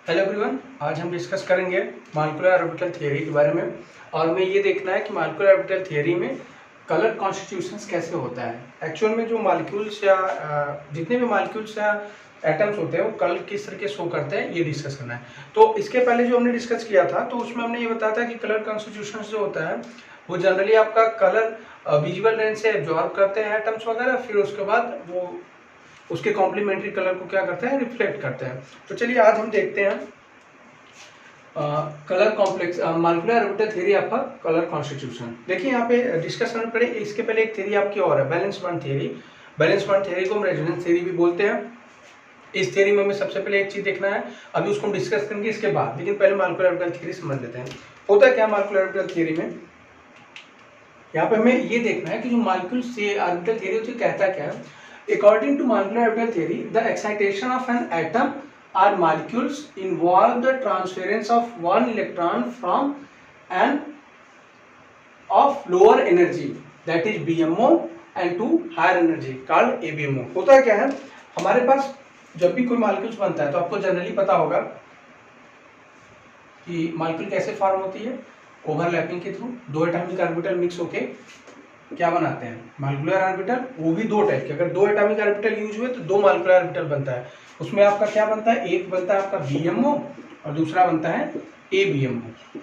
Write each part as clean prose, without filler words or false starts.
Hello everyone, आज हम discuss करेंगे मॉलिक्यूलर ऑर्बिटल थ्योरी के बारे में। और हमें ये देखना है कि मॉलिक्यूलर ऑर्बिटल थ्योरी में कलर कॉन्स्टिट्यूशंस कैसे होता है। एक्चुअल में जो मॉलिक्यूल्स या जितने भी मॉलिक्यूल्स या एटम्स होते हैं वो कलर किस तरह के शो करते हैं, ये डिस्कस करना है। तो इसके पहले जो हमने डिस्कस किया था तो उसमें हमने ये बताया था कि कलर कॉन्स्टिट्यूशंस जो होता है वो जनरली आपका कलर विजुअल रेंज से एब्जॉर्ब करते हैं एटम्स वगैरह, फिर उसके बाद वो उसके कॉम्प्लीमेंट्री कलर को क्या करते हैं, रिफ्लेक्ट करते हैं। तो चलिए आज हम देखते हैं colour complex molecular orbital theory आपका कलर कॉन्स्टिट्यूशन। देखिए यहाँ पे डिस्कस करना पड़े, इसके पहले एक थ्योरी आपकी और है, valence bond theory. Valence bond theory को हम रेजोनेंस थ्योरी भी बोलते हैं। इस थ्योरी में हमें सबसे पहले एक चीज देखना है, अभी उसको हम डिस्कस करेंगे इसके बाद, लेकिन पहले मॉलिक्यूलर ऑर्बिटल थ्योरी समझ लेते हैं। होता क्या मॉलिक्यूलर ऑर्बिटल थ्योरी में, यहाँ पे हमें ये देखना है कि जो मॉलिक्यूल से ऑर्बिटल थ्योरी होती है कहता क्या है। According to molecular orbital theory, the excitation of an atom or molecules involve the transference of one electron from an of lower energy, that is BMO, and to higher energy called ABMO। होता क्या है, हमारे पास जब भी कोई molecules बनता है तो आपको जनरली पता होगा कि मॉलिक्यूल कैसे फॉर्म होती है, ओवरलैपिंग के थ्रू। दो एटॉमिक ऑर्बिटल मिक्स होके क्या बनाते हैं, मॉलिक्यूलर ऑर्बिटल। वो भी दो टाइप के, अगर दो एटॉमिक ऑर्बिटल यूज हुए तो दो मॉलिक्यूलर ऑर्बिटल बनता है। उसमें आपका क्या बनता है, एक बनता है आपका बीएमओ और दूसरा बनता है एबीएमओ।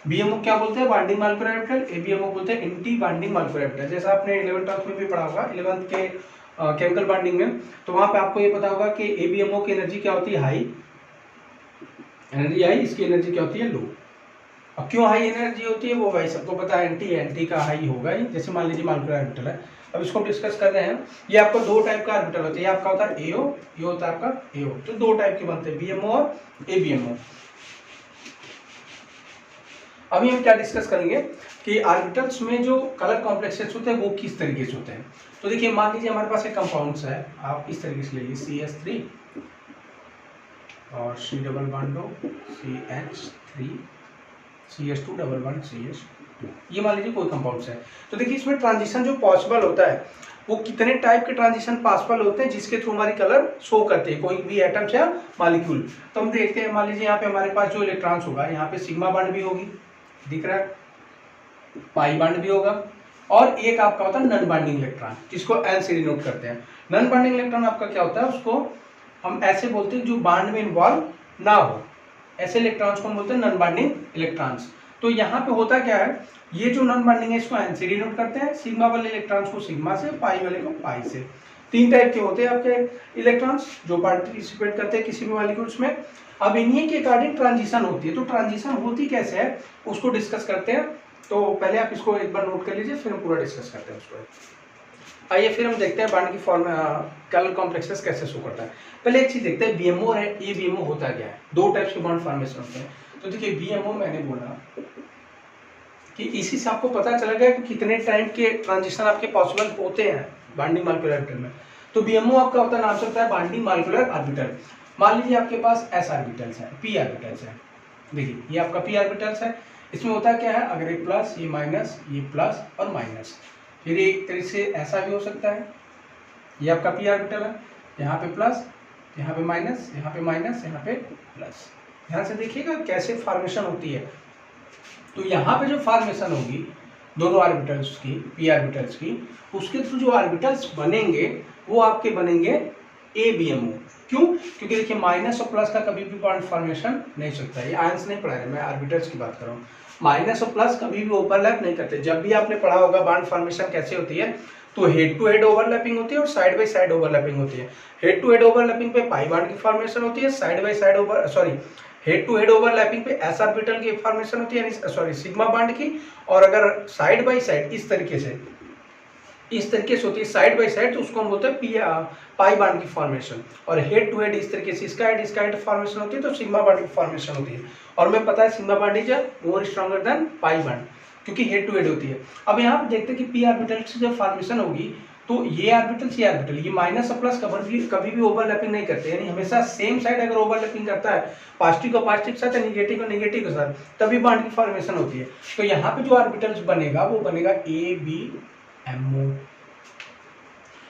बीएमओ क्या बोलते हैं, बॉन्डिंग मॉलिक्यूलर ऑर्बिटल। एबीएमओ बोलते हैं एंटी बॉन्डिंग मॉलिक्यूलर ऑर्बिटल। जैसा आपने 11th में भी पढ़ा होगा, 11th के केमिकल बॉन्डिंग में, तो वहां पे आपको ये पता होगा कि एबीएमओ की एनर्जी क्या होती है, हाई एनर्जी हाई, इसकी एनर्जी क्या होती है, लो। अब क्यों हाई एनर्जी होती है वो भाई सबको पता है, एंटी का हाई होगा ही। जैसे मान लीजिए मॉलिक्यूलर ऑर्बिटल है, अब इसको डिस्कस कर रहे हैं। ये आपको दो टाइप का ऑर्बिटल होता है, ये आपका होता है एओ, ये होता है आपका एओ। तो दो टाइप के बनते हैं, बीएमओ और एबीएमओ। अभी हम क्या डिस्कस करेंगे कि ऑर्बिटल्स में जो कलर कॉम्प्लेक्सेस होते हैं वो किस तरीके से होते हैं। तो देखिए मान लीजिए हमारे पास एक कंपाउंड्स है, आप इस तरीके से लीजिए CH3 और C double bond CH3 CH2 double bond CH2, ये मान लीजिए कोई कंपाउंड्स है। तो देखिए इसमें ट्रांजिशन जो पॉसिबल होता है वो कितने टाइप के ट्रांजिशन पॉसिबल होते हैं जिसके थ्रू हमारी कलर शो करते हैं कोई भी एटम्स या मॉलिक्यूल। तो हम देखते हैं, मान लीजिए यहाँ पे हमारे पास जो इलेक्ट्रॉन्स होगा, यहाँ पे सिग्मा बॉन्ड भी होगी, दिख रहा है, पाई बॉन्ड भी होगा, और एक आपका होता है नॉन बॉन्डिंग इलेक्ट्रॉन, जिसको एन से डिनोट करते हैं। नॉन बॉन्डिंग इलेक्ट्रॉन आपका क्या होता है, उसको हम ऐसे बोलते हैं जो बॉन्ड में इन्वॉल्व ना हो, ऐसे इलेक्ट्रॉन्स को हम बोलते हैं नॉन बॉन्डिंग इलेक्ट्रॉन्स। तो यहाँ पे होता क्या है, ये जो नॉन बॉन्डिंग है इसको एन से डिनोट करते हैं, सिग्मा वाले इलेक्ट्रॉन्स को सिग्मा से, पाई वाले को पाई से। तीन टाइप के होते हैं आपके इलेक्ट्रॉन्स जो पार्टिसिपेट करते हैं किसी भी मॉलिक्यूल्स में। अब इन्हीं के अकॉर्डिंग ट्रांजिशन होती है। तो ट्रांजिशन होती कैसे है उसको डिस्कस करते हैं। तो पहले आप इसको एक बार नोट कर लीजिए, फिर हम पूरा डिस्कस करते हैं उसको। आइए फिर हम देखते हैं बॉन्ड की फॉर्म कलर कॉम्प्लेक्सेस कैसे शो करता है। पहले एक चीज देखते हैं, बीएमओ और एबीएमओ होता क्या है। दो टाइप्स के बॉन्ड फॉर्मेशन होते हैं। तो देखिए बीएमओ मैंने बोला कि इसी से आपको पता चला गया कि कितने टाइप के ट्रांजिशन आपके पॉसिबल होते हैं बॉन्डिंग मॉलिक्यूलर ऑर्बिटल में। तो बीएमओ आपका होता है, नाम से होता है बॉन्डिंग मॉलिक्यूलर ऑर्बिटल। मान लीजिए आपके पास एस ऑर्बिटल्स है, पी ऑर्बिटल्स है। देखिए ये आपका पी ऑर्बिटल्स है। इसमें होता क्या है, अगर ये प्लस, ये माइनस, ये प्लस और माइनस, फिर एक तरीके से ऐसा भी हो सकता है। ये आपका पी ऑर्बिटल है, यहाँ पे प्लस, यहाँ पे माइनस, यहाँ पे माइनस, यहाँ पे प्लस। ध्यान से देखिएगा कैसे फॉर्मेशन होती है। तो यहाँ पे जो फॉर्मेशन होगी दोनों ऑर्बिटल्स की, पी ऑर्बिटल्स की, उसके थ्रू जो ऑर्बिटल्स बनेंगे वो आपके बनेंगे एबीएमओ। क्यों? क्योंकि देखिए माइनस और प्लस का कभी भी बॉन्ड फॉर्मेशन नहीं सकता। ये आयंस नहीं पढ़ा है, मैं ऑर्बिटल्स की बात कर रहा हूँ। माइनस और प्लस कभी भी ओवरलैप नहीं करते। जब भी आपने पढ़ा होगा बॉन्ड फॉर्मेशन कैसे होती है, तो हेड टू हेड ओवरलैपिंग होती है और साइड बाय साइड ओवरलैपिंग होती है। हेड टू हेड ओवरलैपिंग पे पाई बॉन्ड की फॉर्मेशन होती है, side by side head to head overlapping पे एस ऑर्बिटल की फॉर्मेशन होती है, यानी सिग्मा बॉन्ड की। और अगर साइड बाय साइड इस तरीके से होती है साइड बाय साइड, तो उसको हम बोलते हैं पाई बॉन्ड की फॉर्मेशन। और हेड टू हेड इस तरीके से इसका हेड फॉर्मेशन होती है, तो सिग्मा बॉन्ड की फॉर्मेशन होती है। और हमें पता है sigma bond is more stronger than pi bond, क्योंकि हेड टू हेड होती है। अब यहाँ पे देखते हैं कि पी ऑर्बिटल से जब फॉर्मेशन होगी तो ये ऑर्बिटल ये माइनस और प्लस कभी भी ओवरलैपिंग नहीं करते, यानी हमेशा सेम साइड अगर ओवरलैपिंग करता है, पॉजिटिव का पॉजिटिव के साथ या निगेटिव का निगेटिव के साथ, तभी बॉन्ड की फॉर्मेशन होती है। तो यहाँ पे जो ऑर्बिटल्स बनेगा वो बनेगा एबीएमओ।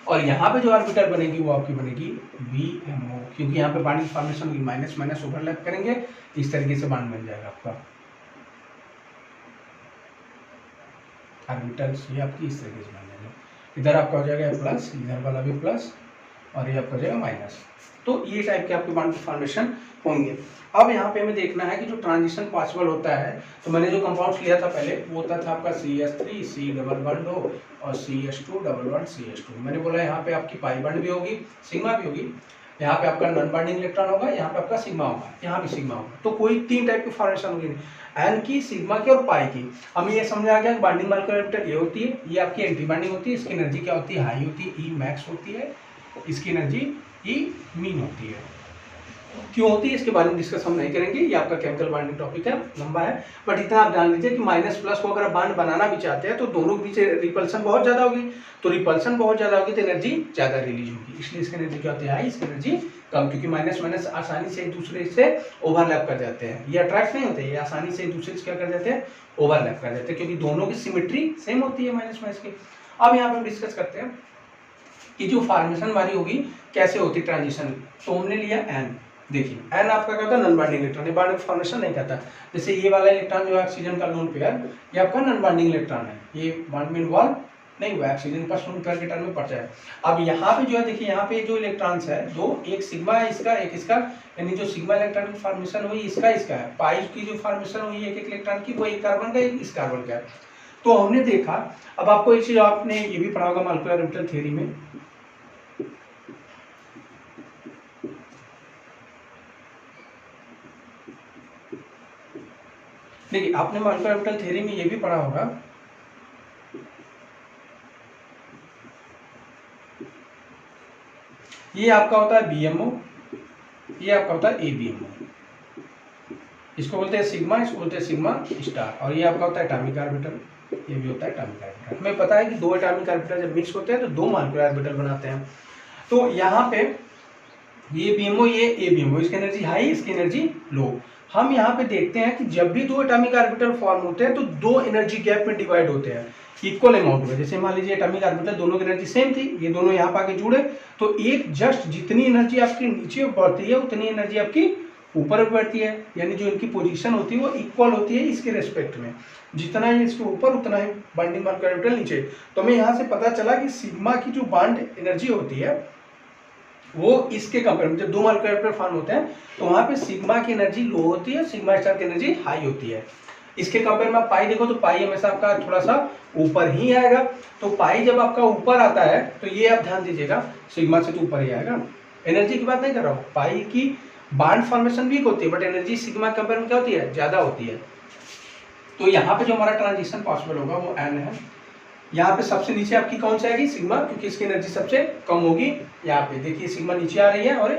और यहाँ पे जो ऑर्बिटल बनेगी वो आपकी बनेगी VMO, क्योंकि यहाँ पे बॉन्डिंग फॉर्मेशन होगी, माइनस माइनस ओवरलैप करेंगे, इस तरीके से बॉन्ड बन जाएगा आपका ऑर्बिटल्स, ये आपकी इस तरीके से बन जाएगा। इधर आपका हो जाएगा प्लस, इधर वाला भी प्लस, और ये आपका हो जाएगा माइनस। तो ये टाइप के आपके बॉन्ड फॉर्मेशन होंगे। अब यहाँ पे हमें देखना है कि जो ट्रांजिशन पॉसिबल होता है, तो मैंने जो कंपाउंड्स लिया था पहले वो होता था आपका CH3 C डबल बॉन्ड हो और CH2 डबल बॉन्ड CH2। मैंने बोला यहाँ पे आपकी पाई बॉन्ड भी होगी, सिग्मा भी होगी, यहाँ पे आपका नॉन बॉन्डिंग इलेक्ट्रॉन होगा, यहाँ पे आपका सिग्मा होगा, यहाँ भी सिग्मा होगा। तो कोई 3 टाइप की फॉर्मेशन होगी, एन की, सिग्मा की और पाई की। हमें ये समझ आ गया कि बॉन्डिंग मॉलिक्यूलर ऑर्बिटल ये होती है, ये आपकी एंटी बॉन्डिंग होती है, इसकी एनर्जी क्या होती है, हाई होती है, E मैक्स होती है, इसकी एनर्जी E मीन होती है। क्यों होती है इसके बारे में डिस्कस हम नहीं करेंगे, ये आपका केमिकल बॉन्डिंग टॉपिक है, लंबा है, बट इतना आप जान लीजिए कि माइनस प्लस को अगर बॉन्ड बनाना भी चाहते हैं तो दोनों के बीच रिपल्सन बहुत ज्यादा होगी, तो रिपल्सन बहुत ज्यादा होगी तो एनर्जी ज्यादा रिलीज होगी, इसलिए इसकी एनर्जी क्या होती है, हाई, इसकी एनर्जी कम, क्योंकि माइनस माइनस आसानी से एक दूसरे से ओवरलैप कर जाते हैं, ये अट्रैक्ट नहीं होते, ये आसानी से एक दूसरे से क्या कर जाते हैं, ओवरलैप कर जाते हैं, क्योंकि दोनों की सिमेट्री सेम होती है माइनस माइनस की। अब यहाँ पे हम डिस्कस करते हैं कि जो फॉर्मेशन हमारी होगी कैसे होती ट्रांजिशन। तो हमने लिया एन, देखिए एन आपका क्या होता है, नॉन बॉन्डिंग इलेक्ट्रॉन, ये बॉन्डिंग फॉर्मेशन नहीं करता। जैसे ये वाला इलेक्ट्रॉन जो है ऑक्सीजन का लोन पेयर, ये आपका नॉन बॉन्डिंग इलेक्ट्रॉन है, ये बॉन्ड में इन्वॉल्व नहीं हुआ, ऑक्सीजन का लोन पेयर के टर्म में पड़ता है। अब यहाँ पे जो है देखिए, यहाँ पे जो इलेक्ट्रॉन्स है दो, एक सिग्मा है इसका, एक इसका, यानी जो सिग्मा इलेक्ट्रॉन की फॉर्मेशन हुई इसका है, पाई की जो फॉर्मेशन हुई एक एक इलेक्ट्रॉन की, वो एक कार्बन का एक इस कार्बन का है। तो हमने देखा, अब आपको एक चीज आपने ये भी पढ़ा होगा मॉलिक्यूलर ऑर्बिटल थ्योरी में, देखिए आपने मॉलिक्यूलर ऑर्बिटल थ्योरी में ये भी पढ़ा होगा, ये आपका होता है BMO, ये आपका होता है ABMO, इसको बोलते हैं सिग्मा, इसको बोलते हैं सिग्मा स्टार, और ये आपका होता है एटॉमिक ऑर्बिटल, ये भी होता है एटॉमिक ऑर्बिटल। हमें पता है कि दो एटॉमिक ऑर्बिटल जब मिक्स होते हैं तो दो मॉलिक्यूलर ऑर्बिटल बनाते हैं। तो यहाँ पे ये BMO, ये ABMO, इसकी एनर्जी हाई, इसकी एनर्जी लो। हम यहाँ पे देखते हैं कि जब भी दो एटॉमिक ऑर्बिटल फॉर्म होते हैं तो दो एनर्जी गैप में डिवाइड होते हैं इक्वल अमाउंट में। जैसे मान लीजिए एटॉमिक ऑर्बिटल दोनों की एनर्जी सेम थी, ये दोनों यहाँ पर आके जुड़े, तो एक जस्ट जितनी एनर्जी आपकी नीचे बढ़ती है उतनी एनर्जी आपकी ऊपर बढ़ती है, यानी जो इनकी पोजीशन होती है वो इक्वल होती है इसके रेस्पेक्ट में, जितना ही इसके ऊपर उतना ही बॉन्डिंग मॉलिक्यूलर ऑर्बिटल नीचे। तो हमें यहाँ से पता चला कि सिग्मा की जो बॉन्ड एनर्जी होती है वो इसके कंपेयर में, जब दो मॉलिक्यूलर ऑर्बिटल फॉर्म होते हैं तो वहाँ पे सिग्मा की एनर्जी लो होती है, सिग्मा स्टार की एनर्जी हाई होती है। इसके कंपेयर में आप पाई देखो तो पाई हमेशा आपका थोड़ा सा ऊपर ही आएगा, तो पाई जब आपका ऊपर आता है तो ये आप ध्यान दीजिएगा सिग्मा से तो ऊपर ही आएगा। एनर्जी की बात नहीं कर रहा हूँ, पाई की बॉन्ड फॉर्मेशन वीक होती है बट एनर्जी सिग्मा के कंपेयर में क्या होती है, ज्यादा होती है। तो यहाँ पे जो हमारा ट्रांजिशन पॉसिबल होगा वो एन है। यहाँ पे सबसे नीचे आपकी कौन सी आएगी, सिग्मा, क्योंकि इसकी एनर्जी सबसे कम होगी। यहाँ पे देखिए सिग्मा नीचे आ रही है और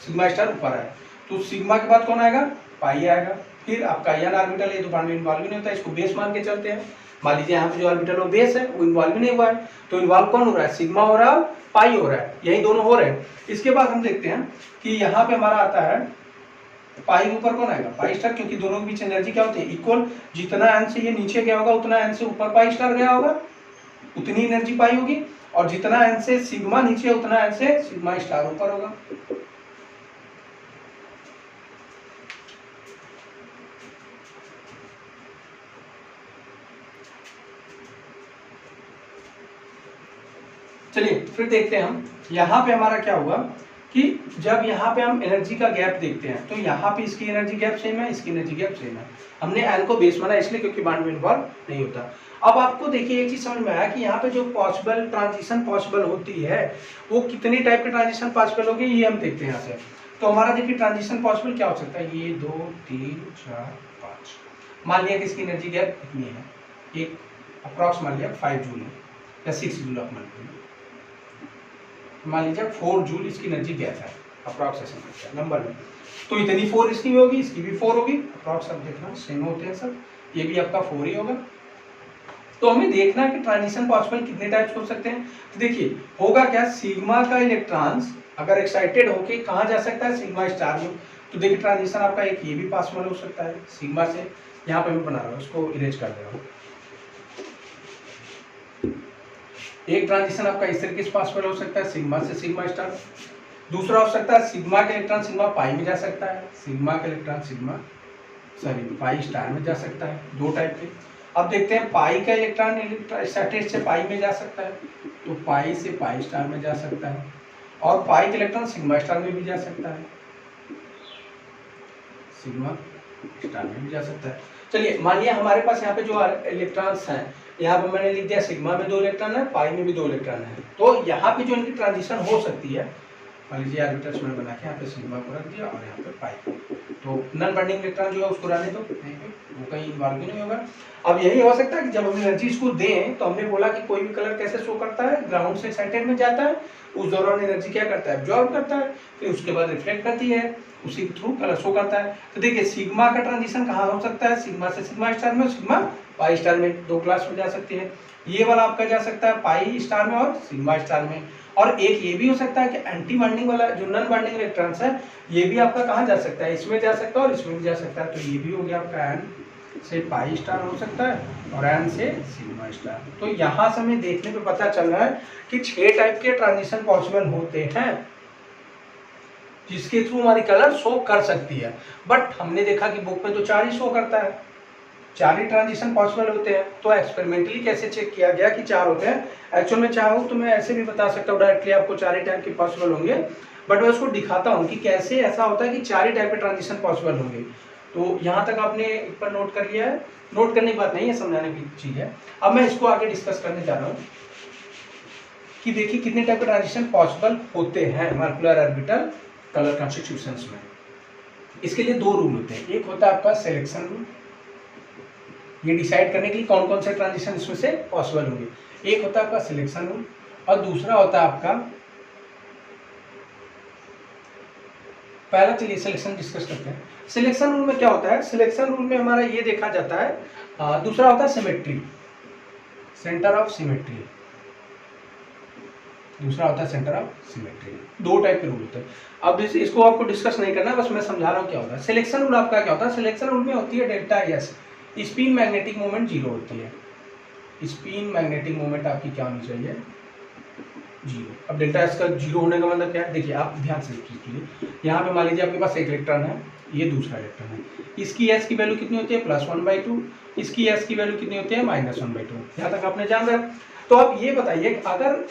सिग्मा स्टार ऊपर है, तो सिग्मा के बाद कौन आएगा, पाई आएगा। फिर आपका एन ऑर्बिटल है, तो बॉन्ड में इन्वॉल्व नहीं होता है, इसको बेस मान के चलते हैं। मान लीजिए यहाँ पे जो ऑर्बिटल वो बेस है, वो इन्वॉल्व नहीं हुआ है, तो इन्वॉल्व कौन हो रहा है, सिग्मा हो रहा है, पाई हो रहा है, यही दोनों हो रहे हैं। इसके बाद हम देखते हैं कि यहाँ पे हमारा आता है पाई के ऊपर कौन आएगा, पाई स्टार, क्योंकि दोनों के बीच एनर्जी क्या होती है, इक्वल। जितना एन से ये नीचे गया होगा उतना एन से ऊपर पाई स्टार गया होगा, उतनी एनर्जी पाई होगी, और जितना एन से सिग्मा नीचे उतना एन से सिग्मा स्टार ऊपर होगा। चलिए फिर देखते हैं हम यहाँ पे हमारा क्या हुआ कि जब यहाँ पे हम एनर्जी का गैप देखते हैं तो यहाँ पे इसकी एनर्जी गैप सेम है, इसकी एनर्जी गैप सेम है। हमने एन को बेस माना इसलिए क्योंकि बॉन्ड में इन्वॉल्व नहीं होता। अब आपको देखिए एक चीज समझ में आया कि यहाँ पे जो पॉसिबल ट्रांजिशन पॉसिबल होती है वो कितनी टाइप की ट्रांजिशन पॉसिबल होगी, ये हम देखते हैं यहाँ से। तो हमारा देखिए ट्रांजिशन पॉसिबल क्या हो सकता है, ये 2 3 4 5, मान लिया कि इसकी एनर्जी गैप इतनी है, एक अप्रॉक्स मान लिया 5 जूल है या 6 जूल आप मान लीजिए 4 जूल इसकी एनर्जी गैप है अप्रॉक्स नंबर में, तो इतनी 4 इसकी भी होगी, इसकी भी 4 होगी, अप्रॉक्स आप देखना सेम होते हैं सब, ये भी आपका 4 ही होगा। तो हमें देखना है कि ट्रांजिशन पॉसिबल कितने टाइप्स हो सकते हैं। तो देखिए होगा क्या, सिग्मा का इलेक्ट्रॉन्स अगर एक्साइटेड होके कहाँ जा सकता है, सिग्मा स्टार में, तो देखिए ट्रांजिशन आपका एक ये भी पॉसिबल हो सकता है सिग्मा से, यहाँ पे मैं बना रहा हूँ, उसको इरेज कर दे रहा हूँ। एक ट्रांजिशन आपका इस तरीके से पॉसिबल हो सकता है, सिग्मा से सिग्मा स्टार। दूसरा हो सकता है सिग्मा के इलेक्ट्रॉन सिग्मा पाई में जा सकता है, सिग्मा के इलेक्ट्रॉन सिग्मा पाई स्टार में जा सकता है, दो टाइप के। अब देखते हैं पाई का इलेक्ट्रॉन एक्साइटेड से पाई में जा सकता है, तो पाई से पाई स्टार में जा सकता है, और पाई का इलेक्ट्रॉन सिग्मा स्टार में भी जा सकता है, सिग्मा स्टार में भी जा सकता है। चलिए मान लिया हमारे पास यहाँ पे जो इलेक्ट्रॉन्स हैं, यहाँ पे मैंने लिख दिया सिग्मा में 2 इलेक्ट्रॉन है, पाई में भी 2 इलेक्ट्रॉन है, तो यहाँ पे जो इनकी ट्रांजिशन हो सकती है, मान लीजिए ऑर्बिटल्स मैंने बना के यहाँ पे सिग्मा को रख दिया और यहाँ पे पाई, तो नॉन बॉन्डिंग इलेक्ट्रॉन जो है उसको रहने दो, वो कहीं इन्वॉल्व नहीं होगा। अब यही हो सकता है कि जब हम एनर्जी को दें तो हमने बोला कि कोई भी कलर कैसे शो करता है, ग्राउंड से एक्साइटेड में जाता है, उस दौरान एनर्जी क्या करता है, एब्जॉर्ब करता है, फिर उसके बाद रिफ्लेक्ट करती है, उसी के थ्रू कलर शो करता है। तो देखिए सिग्मा का ट्रांजिशन कहाँ हो सकता है, सिग्मा से सिग्मा स्टार में, सिग्मा पाई स्टार में, 2 क्लास में जा सकती है। ये वाला आपका जा सकता है पाई स्टार में और सिग्मा स्टार में। और एक ये भी हो सकता है कि एंटी बॉन्डिंग वाला जो नॉन बॉन्डिंग इलेक्ट्रॉन्स है, ये भी आपका कहाँ जा सकता है, इसमें जा सकता है और इसमें भी जा सकता है। तो ये भी हो गया आपका एन से पाई स्टार हो सकता है और एन से सिग्मा स्टार। तो यहाँ से हमें देखने पे पता चल रहा है कि 6 टाइप के ट्रांजिशन पॉसिबल होते हैं जिसके थ्रू हमारी कलर शो कर सकती है। बट हमने देखा कि बुक में तो 4 ही शो करता है, 4 ही ट्रांजिशन पॉसिबल होते हैं। तो एक्सपेरिमेंटली कैसे चेक किया गया कि 4 होते हैं। एक्चुअल में चाहूँ तो मैं ऐसे भी बता सकता हूँ डायरेक्टली आपको 4 ही टाइप के पॉसिबल होंगे, बट मैं उसको दिखाता हूँ कि कैसे ऐसा होता है कि 4 ही टाइप के ट्रांजिशन पॉसिबल होंगे। तो यहाँ तक आपने एक बार नोट कर लिया है, नोट करने की बात नहीं है, समझाने की चीज़ है। अब मैं इसको आगे डिस्कस करने जा रहा हूँ कि देखिए कितने टाइप के ट्रांजिशन पॉसिबल होते हैं मॉलिक्यूलर ऑर्बिटल कलर कॉन्स्टिट्यूशंस में। इसके लिए 2 रूल होते हैं, एक होता है आपका सिलेक्शन रूल, ये डिसाइड करने के लिए कौन कौन से ट्रांजिशन इसमें से पॉसिबल होंगे। एक होता है आपका सिलेक्शन रूल और दूसरा होता है आपका, पहला चलिए सिलेक्शन डिस्कस करते हैं। सिलेक्शन रूल में क्या होता है, सिलेक्शन रूल में हमारा ये देखा जाता है, दूसरा होता है सिमेट्री, सेंटर ऑफ सिमेट्री, दूसरा होता है सेंटर ऑफ सिमेट्री। 2 टाइप के रूल होते हैं। अब इसको आपको डिस्कस नहीं करना, बस मैं समझा रहा हूँ क्या होता है। सिलेक्शन रूल आपका क्या होता है, सिलेक्शन रूल में होती है delta S, spin magnetic moment 0 होती है, स्पिन मैग्नेटिक मोमेंट आपकी क्या होनी चाहिए, 0। अब डेल्टा एस का 0 होने का मतलब क्या है, देखिए आप ध्यान से देखिए, यहाँ पे मान लीजिए आपके पास एक इलेक्ट्रॉन है, ये दूसरा इलेक्ट्रॉन है, इसकी एस की वैल्यू कितनी होती है, +1/2, इसकी एस की वैल्यू कितनी होती है, -1/2। यहाँ तक आपने जान रहा। तो अब ये बताइए अगर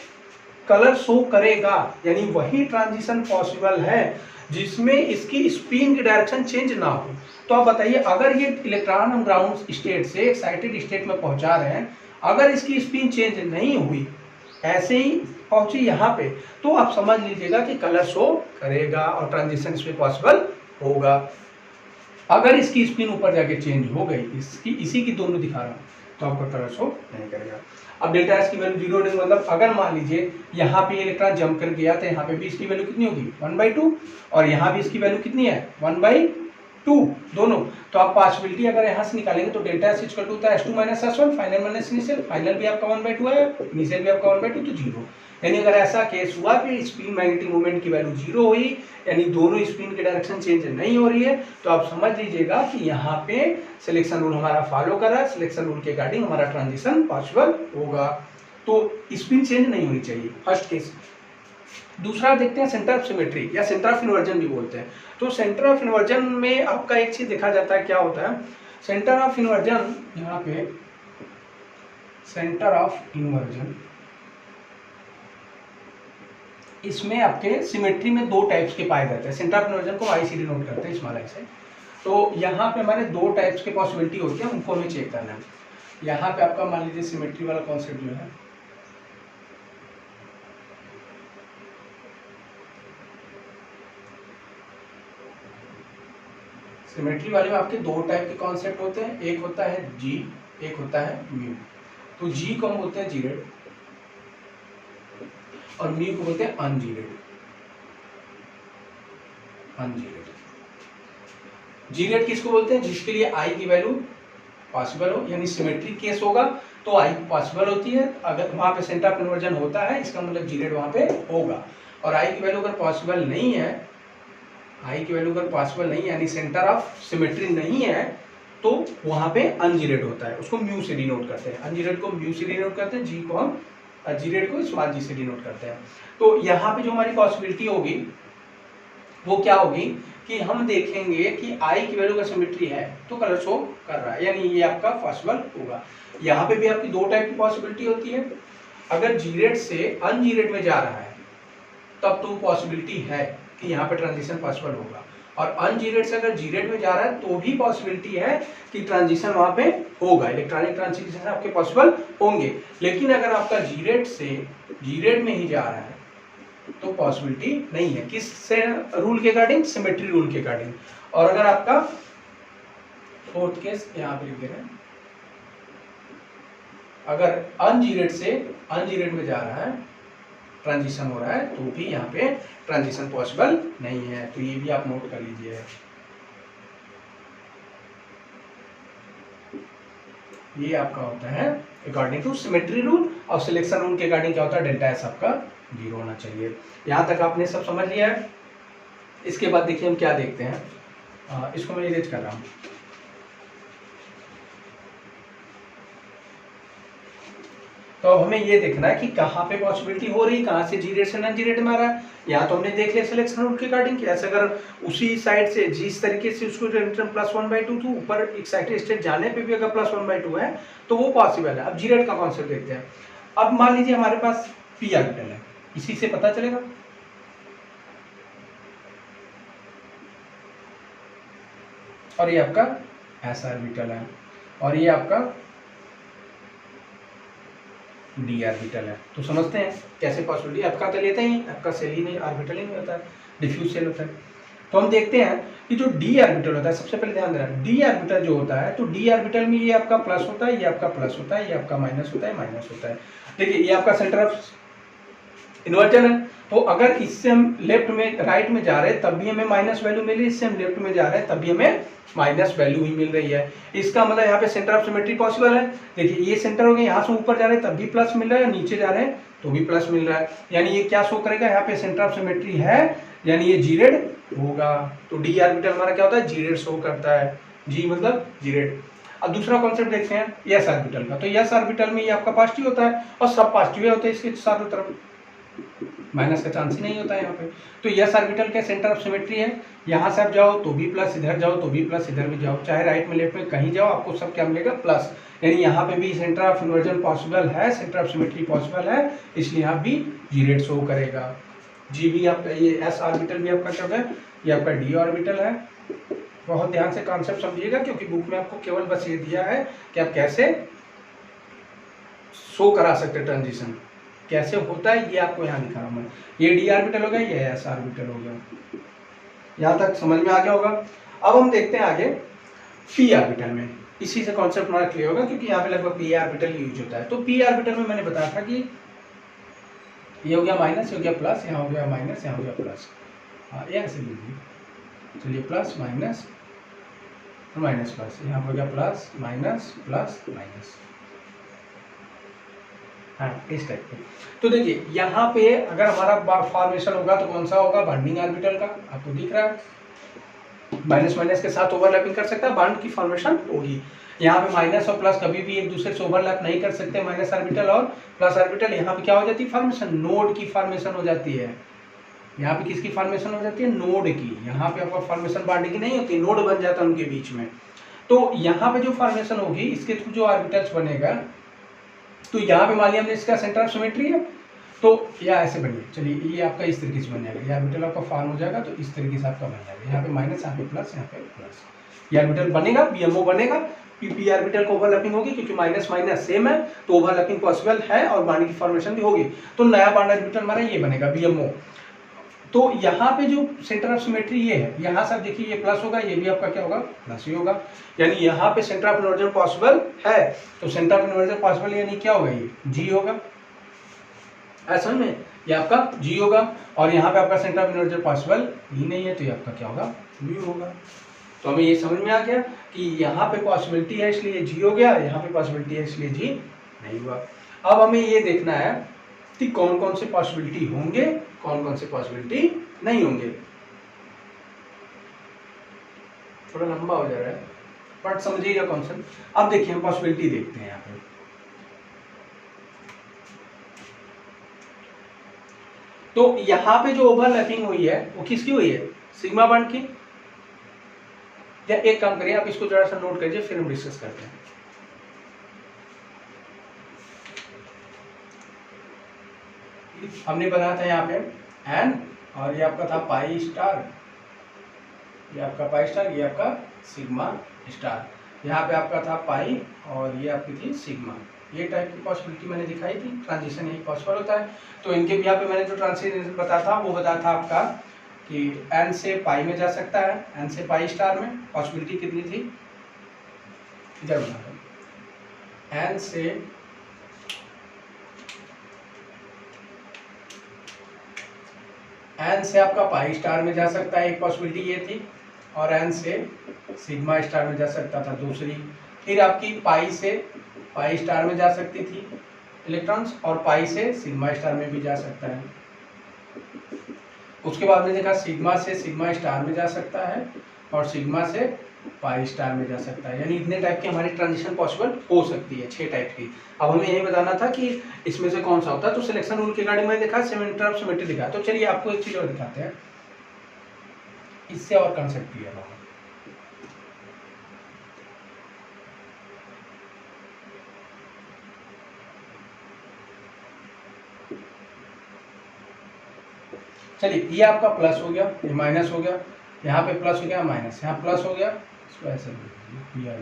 कलर शो करेगा, यानी वही ट्रांजिशन पॉसिबल है जिसमें इसकी स्पिन की डायरेक्शन चेंज ना हो, तो आप बताइए अगर ये इलेक्ट्रॉन हम ग्राउंड स्टेट से एक्साइटेड स्टेट में पहुंचा रहे हैं, अगर इसकी स्पिन चेंज नहीं हुई, ऐसे ही पहुंची यहाँ पे, तो आप समझ लीजिएगा कि कलर शो करेगा और ट्रांजिशन इसमें पॉसिबल होगा। अगर इसकी स्पिन ऊपर जाके चेंज हो गई, इसकी इसी की दोनों दिखा रहा हूँ, तो आपका कलर शो नहीं करेगा। अब डेल्टा एस की वैल्यू 0 होने का मतलब अगर मान लीजिए यहाँ पे इलेक्ट्रॉन जंप कर गया तो यहाँ पे भी इसकी वैल्यू कितनी होगी, 1/2, और यहाँ भी इसकी वैल्यू कितनी है, 1/2 दोनों। तो आप पॉसिबिलिटी अगर यहाँ से निकालेंगे तो डेल्टा एस इक्वल टू होता है S2 - S1, final minus initial, final भी आपका 1/2 है, इनिशियल भी आपका 1/2, तो 0। यानी अगर ऐसा केस हुआ कि स्पिन मैग्नेटिक मोमेंट की वैल्यू 0 हुई, यानी दोनों स्पिन की डायरेक्शन चेंज नहीं हो रही है, तो आप समझ लीजिएगा कि यहाँ पे सिलेक्शन रूल हमारा फॉलो कर रहा है, सिलेक्शन रूल के अकॉर्डिंग हमारा ट्रांजिशन पॉसिबल होगा। तो स्पिन चेंज नहीं होनी चाहिए, फर्स्ट केस। दूसरा देखते हैं सेंटर ऑफ सिमेट्री या सेंटर ऑफ इन्वर्जन भी बोलते हैं। तो सेंटर ऑफ इन्वर्जन में आपका एक चीज देखा जाता है, क्या होता है सेंटर ऑफ इन्वर्जन, यहाँ पे सेंटर ऑफ इन्वर्जन, इसमें आपके सिमेट्री में 2 टाइप्स के पाए जाते हैं। सेंटर ऑफ इन्वर्जन को ICD नोट करते हैं स्मॉल आई से। तो यहाँ पे हमारे 2 टाइप्स के पॉसिबिलिटी होती है, उनको हमें चेक करना है। यहाँ पे आपका मान लीजिए सिमेट्री वाला कॉन्सेप्ट जो है, सिमेट्री वाले में आपके 2 टाइप के कॉन्सेप्ट होते हैं, एक होता है G, एक होता है म्यू। तो G को हम बोलते हैं जीरेड और म्यू को बोलते हैं अनजीरेड। जीरेड किसको बोलते हैं, जिसके लिए I की वैल्यू पॉसिबल हो, यानी सिमेट्रिक केस होगा तो I पॉसिबल होती है। अगर वहां पे सेंटर ऑफ इन्वर्जन होता है, इसका मतलब जीरेड वहां पे होगा। और I की वैल्यू अगर पॉसिबल नहीं है, I की वैल्यू अगर पॉसिबल नहीं है, यानी सेंटर ऑफ सिमेट्री नहीं है, तो वहां पे अनजीरेड होता है, उसको म्यू से डिनोट करते हैं। अनजीरेड को म्यू से डिनोट करते हैं, G को हम जी रेड को स्मॉल जी से डिनोट करते हैं। तो यहाँ पे जो हमारी पॉसिबिलिटी होगी वो क्या होगी कि हम देखेंगे कि आई की वैल्यू का सिमेट्री है तो कलर शो कर रहा है, यानी ये आपका पॉसिबल होगा। यहाँ पे भी आपकी दो टाइप की पॉसिबिलिटी होती है। अगर जी रेड से अन जी रेड में जा रहा है तब तो पॉसिबिलिटी है कि यहाँ पे ट्रांजिशन पॉसिबल होगा, और अन जी रेड से अगर जी रेड में जा रहा है तो भी पॉसिबिलिटी है कि ट्रांजिशन वहां पे होगा, इलेक्ट्रॉनिक ट्रांजिशन आपके पॉसिबल होंगे। लेकिन अगर आपका जी रेड से जी रेड में ही जा रहा है तो पॉसिबिलिटी नहीं है। किस से रूल के अकॉर्डिंग? सिमेट्री रूल के अकॉर्डिंग। और अगर आपका फोर्थ केस यहाँ पे लिख दे रहे हैं, अगर अनजीरेड से अनजीरेड में जा रहा है, ट्रांजिशन हो रहा है, तो भी यहाँ पे ट्रांजिशन पॉसिबल नहीं है। तो ये भी आप नोट कर लीजिए। ये आपका होता है अकॉर्डिंग टू सिमेट्री रूल, और सिलेक्शन रूल के अकॉर्डिंग क्या होता है? डेल्टा एस आपका 0 होना चाहिए। यहाँ तक आपने सब समझ लिया है। इसके बाद देखिए हम क्या देखते हैं, इसको मैं इरेज कर रहा हूँ। तो अब हमें ये देखना है कि कहाँ पे पॉसिबिलिटी हो रही है, कहाँ से जी रेड से नॉन जी रेड में आ रहा है। यहाँ तो हमने देख लिया सिलेक्शन रूल के अकॉर्डिंग, ऐसे अगर उसी साइड से जिस तरीके से उसको +1/2 तो ऊपर एक्साइटेड स्टेट जाने पे भी अगर +1/2 है तो वो पॉसिबल है। अब जी रेड का कॉन्सेप्ट देखते हैं। अब मान लीजिए हमारे पास पी ऑर्बिटल है, इसी से पता चलेगा। और ये आपका एस ऑर्बिटल है, और ये आपका डी ऑर्बिटल है। तो समझते हैं कैसे पॉसिबिलिटी। आपका तो लेते ही, आपका सेल ही नहीं, ऑर्बिटल ही नहीं होता है, डिफ्यूज सेल होता है। तो हम देखते हैं कि जो डी ऑर्बिटल होता है, सबसे पहले ध्यान देना, डी ऑर्बिटल जो होता है, तो डी ऑर्बिटल में ये आपका प्लस होता है, ये आपका प्लस होता है, ये आपका माइनस होता है, माइनस होता है। देखिए ये आपका सेंटर ऑफ इन्वर्जन है, तो अगर इससे हम लेफ्ट में राइट में जा रहे हैं तब भी हमें माइनस वैल्यू मिल रही है, इससे हम लेफ्ट में जा रहे हैं तब भी हमें माइनस वैल्यू ही मिल रही है। इसका मतलब यहाँ पे सेंटर ऑफ सिमेट्री पॉसिबल है। देखिए ये सेंटर हो गया, यहाँ से ऊपर जा रहे हैं तब भी प्लस मिल रहा है, नीचे जा रहे हैं तो भी प्लस मिल रहा है, यानी ये क्या शो करेगा? यहाँ पे सेंटर ऑफ सिमेट्री है, यानी ये जी रेड होगा। तो डी ऑर्बिटल हमारा क्या होता है? जी रेड शो करता है। जी मतलब जी रेड। अब दूसरा कॉन्सेप्ट देखते हैं एस ऑर्बिटल का। तो एस ऑर्बिटल में ये आपका पॉजिटिव होता है और सब पॉजिटिव होते हैं इसके चारों तरफ, माइनस का चांस ही नहीं होता है यहाँ पे। तो यस ऑर्बिटल के सेंटर ऑफ सिमेट्री है, यहाँ से आप जाओ तो भी प्लस, इधर जाओ तो भी प्लस, इधर भी जाओ, चाहे राइट में लेफ्ट में कहीं जाओ आपको सब क्या मिलेगा? प्लस। यानी यहाँ पे भी सेंटर ऑफ इन्वर्जन पॉसिबल है, सेंटर ऑफ सिमेट्री पॉसिबल है, इसलिए यहाँ भी जी रेड शो करेगा। जी भी आपका, ये एस ऑर्बिटल भी आपका क्या है? ये आपका डी ऑर्बिटल है। बहुत ध्यान से कॉन्सेप्ट समझिएगा, क्योंकि बुक में आपको केवल बस ये दिया है कि आप कैसे शो करा सकते ट्रांजिशन, कैसे होता है ये आपको यहाँ दिखा रहा हूँ मैं। ये डी ऑर्बिटल हो गया, ये एस ऑर्बिटल हो गया। यहाँ तक समझ में आ गया होगा। अब हम देखते हैं आगे पी ऑर्बिटल में। इसी से कॉन्सेप्ट हमारा क्लियर होगा, क्योंकि यहाँ पे लगभग पी ऑर्बिटल यूज होता है। तो पी ऑर्बिटल में मैंने बताया था कि ये हो गया माइनस, ये हो गया प्लस, यहाँ हो गया माइनस, यहाँ हो गया प्लस। हाँ ये ऐसे लीजिए, चलिए प्लस माइनस माइनस प्लस, यहाँ हो गया प्लस माइनस प्लस माइनस। हाँ इस टाइप पे। तो देखिए यहाँ पे अगर हमारा फॉर्मेशन होगा तो कौन सा होगा? बॉन्डिंग ऑर्बिटल का, आपको दिख रहा है माइनस माइनस के साथ ओवरलैपिंग कर सकता है, बॉन्ड की फॉर्मेशन होगी। यहाँ पे माइनस और प्लस कभी भी एक दूसरे से ओवरलैप नहीं कर सकते, माइनस ऑर्बिटल और प्लस ऑर्बिटल। यहाँ पे क्या हो जाती है? फॉर्मेशन, नोड की फॉर्मेशन हो जाती है। यहाँ पे किसकी फॉर्मेशन हो जाती है? नोड की। यहाँ पे आपका फॉर्मेशन बॉन्डिंग की नहीं होती, नोड बन जाता है उनके बीच में। तो यहाँ पे जो फॉर्मेशन होगी इसके थ्रू जो ऑर्बिटल्स बनेगा, तो यहाँ पे मान लिया हमने इसका सेंटर ऑफ सिमेट्री है, तो या ऐसे बनिए, चलिए ये आपका इस तरीके से बन जाएगा, ये ऑर्बिटल आपका फॉर्म हो जाएगा, तो इस तरीके से आपका बन जाएगा। यहाँ पे माइनस, यहाँ पे प्लस, यहाँ पे प्लस, ये ऑर्बिटल बनेगा, बीएमओ बनेगा। पी ऑर्बिटल को ओवरलैपिंग होगी, क्योंकि माइनस माइनस सेम है तो ओवरलैपिंग पॉसिबल है और बॉन्ड की फॉर्मेशन भी होगी। तो नया बॉन्ड ऑर्बिटल हमारा ये बनेगा बीएमओ। तो यहाँ पे जो सेंटर ऑफ सिमेट्री ये है, यहाँ से देखिए ये प्लस होगा, ये भी आपका क्या होगा? प्लस ही होगा। यानी यहाँ पे सेंटर ऑफ इन्वर्जन पॉसिबल है, तो सेंटर ऑफ इन्वर्जन पॉसिबल यानी क्या होगा? ये जी होगा, ऐसा में ये आपका जी होगा। और यहाँ पे आपका सेंटर ऑफ इन्वर्जन पॉसिबल ही नहीं है, तो ये आपका क्या होगा? म्यू होगा। तो हमें ये समझ में आ गया कि यहाँ पे पॉसिबिलिटी है इसलिए जी हो गया, यहाँ पे पॉसिबिलिटी है इसलिए जी नहीं हुआ। अब हमें ये देखना है कि कौन कौन से पॉसिबिलिटी होंगे, कौन कौन से पॉसिबिलिटी नहीं होंगे। थोड़ा लंबा हो जा रहा है बट समझिएगा कॉन्सेप्ट। अब देखिए हम पॉसिबिलिटी देखते हैं यहाँ पे। तो यहाँ पे जो ओवरलैपिंग हुई है वो किसकी हुई है, सिग्मा बॉन्ड की। या एक काम करिए, आप इसको जरा सा नोट करिए, फिर हम डिस्कस करते हैं। हमने बनाया था यहाँ पे एन, और ये आपका था पाई स्टार, ये आपका पाई स्टार, ये आपका सिग्मा स्टार, यहाँ पे आपका था पाई और ये आपकी थी सिग्मा। ये टाइप की पॉसिबिलिटी मैंने दिखाई थी, ट्रांजिशन यही पॉसिबल होता है। तो इनके भी यहाँ पे मैंने जो ट्रांजिशन बताया था वो बताया था आपका कि एन से पाई में जा सकता है, एन से पाई स्टार में पॉसिबिलिटी कितनी थी, इधर बना दो, एन से आपका पाई स्टार में जा सकता है, एक पॉसिबिलिटी ये थी, और एन से सिग्मा स्टार में जा सकता था दूसरी। फिर आपकी पाई से पाई स्टार में जा सकती थी इलेक्ट्रॉन्स, और पाई से सिग्मा स्टार में भी जा सकता है। उसके बाद में देखा सिग्मा से सिग्मा स्टार में जा सकता है, और सिग्मा से पाई स्टार में जा सकता है। यानी इतने टाइप की हमारी ट्रांजिशन पॉसिबल हो सकती है, 6 टाइप की। अब हमें यही बताना था कि इसमें से कौन सा होता है। तो सिलेक्शन रूल के गाड़ी में देखा, इंटरप्ट सिमेट्री दिखा। तो चलिए आपको एक चीज और दिखाते हैं, इससे और कंसेप्ट क्लियर होगा। चलिए ये आपका प्लस हो गया, ये माइनस हो गया, यहाँ पे प्लस हो गया, माइनस, यहाँ प्लस हो गया, इसको ऐसे लिख दीजिए,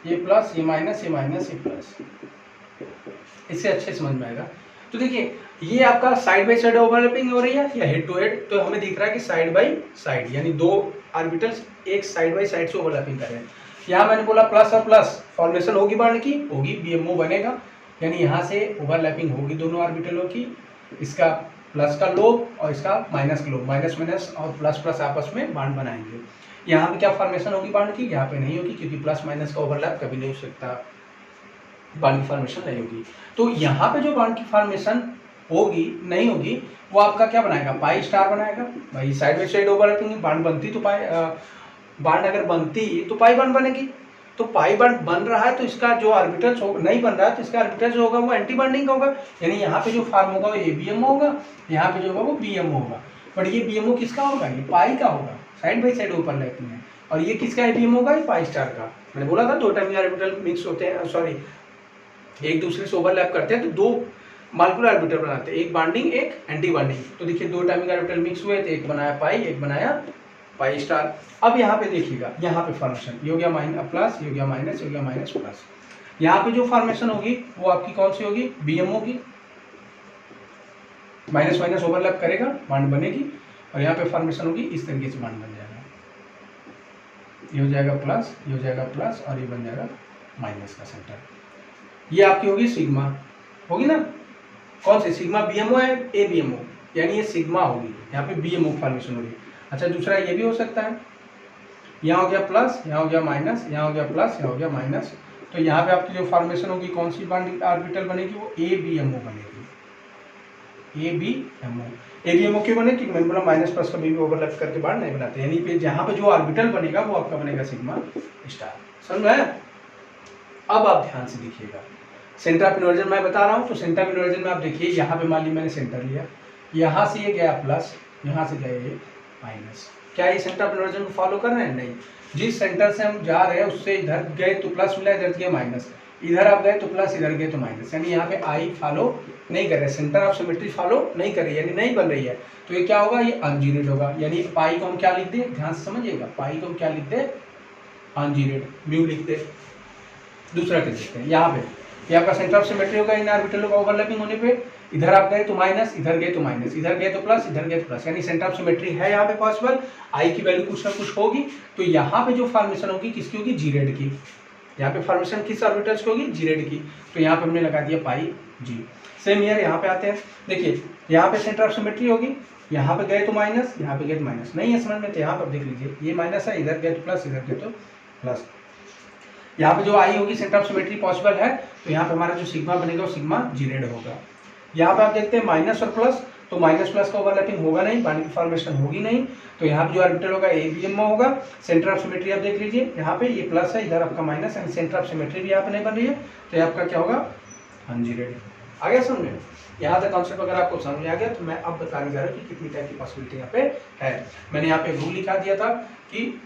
ये प्लस, ये माइनस, ये माइनस, ये प्लस, इससे अच्छे समझ में आएगा। तो देखिए ये आपका साइड बाई साइड ओवरलैपिंग हो रही है या हेड टू हेड, तो हमें दिख रहा है कि साइड बाई साइड, यानी दो ऑर्बिटल्स एक साइड बाई साइड से ओवरलैपिंग कर रहे हैं। यहाँ मैंने बोला प्लस और प्लस फॉर्मेशन होगी बॉन्ड की, होगी, बीएमओ बनेगा, यानी यहाँ से ओवरलैपिंग होगी दोनों ऑर्बिटलों की। इसका प्लस का लोब और इसका माइनस का लोब, माइनस माइनस और प्लस प्लस आपस में बॉन्ड बनाएंगे। यहाँ पे क्या फॉर्मेशन होगी बॉन्ड की, यहाँ पे नहीं होगी, क्योंकि प्लस माइनस का ओवरलैप कभी नहीं हो सकता, बॉन्ड की फॉर्मेशन नहीं होगी। तो यहाँ पे जो बॉन्ड की फॉर्मेशन होगी नहीं होगी, वो आपका क्या बनाएगा, पाई स्टार बनाएगा। भाई side by side overlapping bond बनती तो पाई बॉन्ड अगर बनती तो पाई बॉन्ड बनेगी। तो पाई बॉन्ड बन रहा है तो इसका जो ऑर्बिटल्स होगा, नहीं बन रहा है तो इसका ऑर्बिटल जो होगा वो एंटी बॉन्डिंग का होगा, यानी यहाँ पे जो फॉर्म होगा वो एबीएमओ होगा, यहाँ पे जो होगा वो बीएमओ होगा। बट ये बीएमओ किसका होगा, ये पाई का होगा, साइड बाई साइड ओवरलैपिंग है। और ये किसका एबीएमओ होगा, ये पाई स्टार का। मैंने बोला था दो टाइम ऑर्बिटल मिक्स होते हैं, सॉरी एक दूसरे से ओवरलैप करते हैं तो दो मॉलिक्यूलर ऑर्बिटल बनाते हैं, एक बॉन्डिंग एक एंटी बॉन्डिंग। तो देखिए दो टाइमिक ऑर्बिटल मिक्स हुए थे, एक बनाया पाई, एक बनाया पाई स्टार। अब यहाँ पे देखिएगा, यहाँ पे फॉर्मेशन ये हो गया माइनस प्लस, ये हो गया माइनस, ये हो गया माइनस प्लस। यहाँ पे जो फॉर्मेशन होगी वो आपकी कौन सी होगी, बीएमओ की। माइनस माइनस ओवरलैप करेगा, बॉन्ड बनेगी, और यहाँ पे फॉर्मेशन होगी, इस तरीके से बॉन्ड बन जाएगा। ये हो जाएगा प्लस, ये हो जाएगा प्लस, और ये बन जाएगा माइनस का सेंटर। ये आपकी होगी सिग्मा, होगी ना, कौन सी सिग्मा, बीएमओ है, ए बीएमओ, यानी ये सिग्मा होगी, यहाँ पे बीएमओ फॉर्मेशन होगी। अच्छा दूसरा ये भी हो सकता है, यहाँ हो गया प्लस, यहाँ हो गया माइनस, यहाँ हो गया प्लस, यहाँ हो गया माइनस। तो यहाँ पे आपकी जो फॉर्मेशन होगी कौन सी बॉन्ड ऑर्बिटल बनेगी, वो ए बीएमओ बनेगी, ए बीएमओ क्यों बनेगी, मैंने बोला माइनस प्लस कभी भी ओवरलैप करके बॉन्ड नहीं बनाते, यानी कि जहाँ पे जो ऑर्बिटल बनेगा वो आपका बनेगा सिग्मा स्टार। समझ में आया? अब आप ध्यान से देखिएगा, सेंटर ऑफ इन्वर्जन मैं बता रहा हूँ। तो सेंटर ऑफ इन्वर्जन में आप देखिए, यहाँ पे मान ली मैंने सेंटर लिया, यहाँ से ये गया प्लस, यहाँ से गया ये माइनस। क्या ये सेंटर ऑफ इन्वर्जन को फॉलो कर रहे हैं? नहीं। जिस सेंटर से हम जा रहे हैं उससे इधर गए तो प्लस मिला, इधर गए माइनस, इधर आप गए तो प्लस, इधर गए तो माइनस, यानी यहाँ पे आई फॉलो नहीं कर रहे, सेंटर ऑफ सिमेट्री फॉलो नहीं कर रही है, यानी नहीं बन रही है। तो ये क्या होगा, ये अनजीरेड होगा, यानी पाई को हम क्या लिख दे, ध्यान से समझिएगा, पाई को हम क्या लिख दे, अनजीरेड, म्यू लिख दे। दूसरा क्या देखते हैं, यहाँ पे ये आपका सेंटर ऑफ सिमेट्री होगा, इन ऑर्बिटलों का ओवरलैपिंग होने पे इधर आप गए तो माइनस, इधर गए तो माइनस, इधर गए तो प्लस, इधर गए तो प्लस, यानी सेंटर ऑफ सिमेट्री है यहाँ पे पॉसिबल। आई की वैल्यू कुछ ना कुछ होगी, तो यहाँ पे जो फॉर्मेशन होगी किसकी होगी, जीरेड की। यहाँ पे फॉर्मेशन किस ऑर्बिटल्स की होगी, जीरेड की। तो यहाँ पे हमने लगा दिया पाई जी। सेम ईयर यहाँ पे आते हैं, देखिए यहाँ पे सेंटर ऑफ सिमेट्री होगी, यहाँ पे गए तो माइनस, यहाँ पे गए तो माइनस, नहीं है समझ में, तो यहाँ पर देख लीजिए ये माइनस है, इधर गए तो प्लस, इधर गए तो प्लस। यहाँ पे जो आई होगी सेंटर ऑफ सिमेट्री पॉसिबल है, तो यहाँ पे हमारा जो सिग्मा बनेगा वो सिग्मा जीरेड होगा। यहाँ पे आप देखते हैं माइनस और प्लस, तो माइनस प्लस का ओवरलैपिंग होगा नहीं, बॉन्डिंग फॉर्मेशन होगी नहीं, तो यहाँ पे जो ऑर्बिटल होगा ABM होगा। सेंटर ऑफ सिमेट्री आप देख लीजिए, यहाँ पे ये प्लस है, इधर आपका माइनस है, सेंटर ऑफ सिमेट्री भी यहाँ पे नहीं बन रही है, तो ये आपका क्या होगा अनजीरेड। आ गया समझ में? यहाँ तक कॉन्सेप्ट अगर आपको समझ में आ गया तो मैं अब बताने जा रहा हूँ कि कितनी टाइप की पॉसिबिलिटी यहाँ पे है। मैंने यहाँ पे रूल लिखा दिया था कि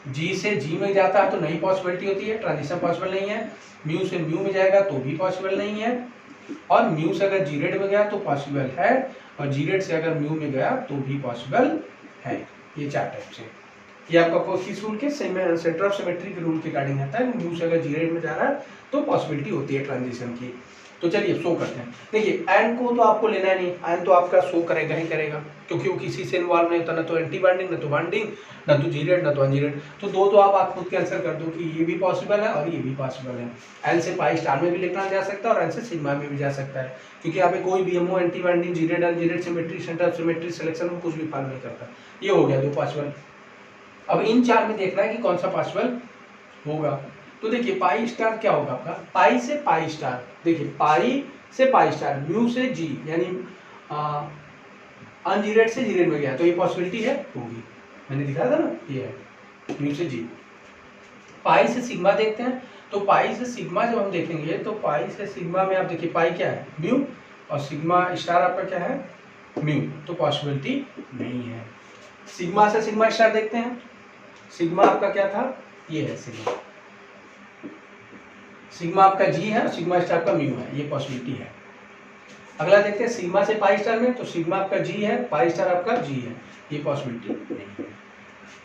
G से G में जाता है तो नई पॉसिबिलिटी होती है, ट्रांजिशन पॉसिबल नहीं है। म्यू से म्यू में जाएगा तो भी पॉसिबल नहीं है, और म्यू से अगर जीरेड में गया तो पॉसिबल है, और जीरेड से अगर म्यू में गया तो भी पॉसिबल है। ये 4 टाइप से। ये आपका किस रूल के सेंटर ऑफ सिमेट्री के रूल के रिगार्डिंग आता है। म्यू से अगर जीरेड में जा रहा है तो पॉसिबिलिटी होती है ट्रांजिशन की। तो चलिए शो करते हैं। देखिए एन को तो आपको लेना है नहीं, एन तो आपका शो करेगा ही करेगा, क्योंकि वो किसी से इन्वॉल्व नहीं होता, ना तो एंटी बाइंडिंग, ना तो बाइंडिंग, ना तो जीरेड, ना तो अनजीरेड। तो दो तो आप खुद के आंसर कर दो कि ये भी पॉसिबल है और ये भी पॉसिबल है। एन से पाई स्टार में भी लिखना जा सकता है और एन से सिग्मा में भी जा सकता है, क्योंकि यहाँ पे कोई भी MO, anti bonding, gerade, ungerade, symmetry, centre of symmetry, selection में कुछ भी फॉलो नहीं करता। ये हो गया 2 पॉसिबल। अब इन 4 में देखना है कि कौन सा पॉसिबल होगा। तो देखिए पाई स्टार क्या होगा आपका, पाई से पाई स्टार। देखिए पाई से पाई स्टार, म्यू से जी, यानी अनजीरेड से जीरेड में गया तो ये पॉसिबिलिटी है, होगी। मैंने दिखाया था ना, ये है म्यू से जी। पाई से सिग्मा देखते हैं, तो पाई से सिग्मा जब हम देखेंगे तो पाई से सिग्मा में आप देखिए पाई क्या है म्यू, और सिग्मा स्टार आपका क्या है म्यू, तो पॉसिबिलिटी नहीं है। सिग्मा से सिग्मा स्टार देखते हैं, सिग्मा आपका क्या था, ये है सिग्मा, सिग्मा आपका जी है और सिग्मा स्टार का म्यू है, ये पॉसिबिलिटी है। अगला देखते हैं सिग्मा से पाई स्टार में, तो सिग्मा आपका जी है, पाई स्टार आपका जी है, ये पॉसिबिलिटी नहीं है।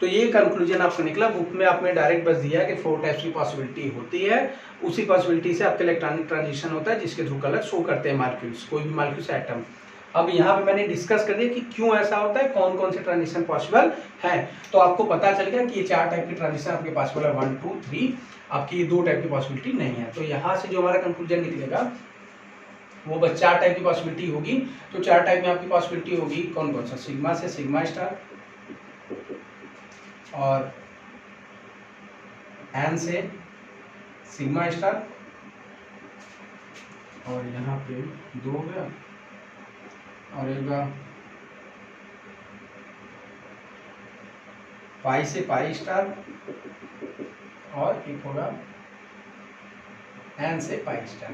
तो ये कंक्लूजन आपको निकला। बुक में आपने डायरेक्ट बस दिया कि 4 टाइप्स की पॉसिबिलिटी होती है, उसी पॉसिबिलिटी से आपका इलेक्ट्रॉनिक ट्रांजिशन होता है जिसके थ्रू कलर शो करते हैं मॉलिक्यूल्स, कोई भी मॉलिक्यूल्स एटम। अब यहाँ पे मैंने डिस्कस कर दिया कि क्यों ऐसा होता है, कौन कौन से ट्रांजिशन पॉसिबल है। तो आपको पता चल गया कि ये 4 टाइप की ट्रांजिशन आपके पॉसिबल है, 1 2 3, आपकी ये 2 टाइप की पॉसिबिलिटी नहीं है। तो यहाँ से जो हमारा कंक्लूजन निकलेगा वो बस 4 टाइप की पॉसिबिलिटी होगी। तो 4 टाइप में आपकी पॉसिबिलिटी होगी कौन कौन सा, सिग्मा से सिग्मा स्टार, और एन से सिग्मा स्टार, और यहाँ पे 2 हो गया, और एक पाई से पाई स्टार, और एक होगा एन से पाई स्टार।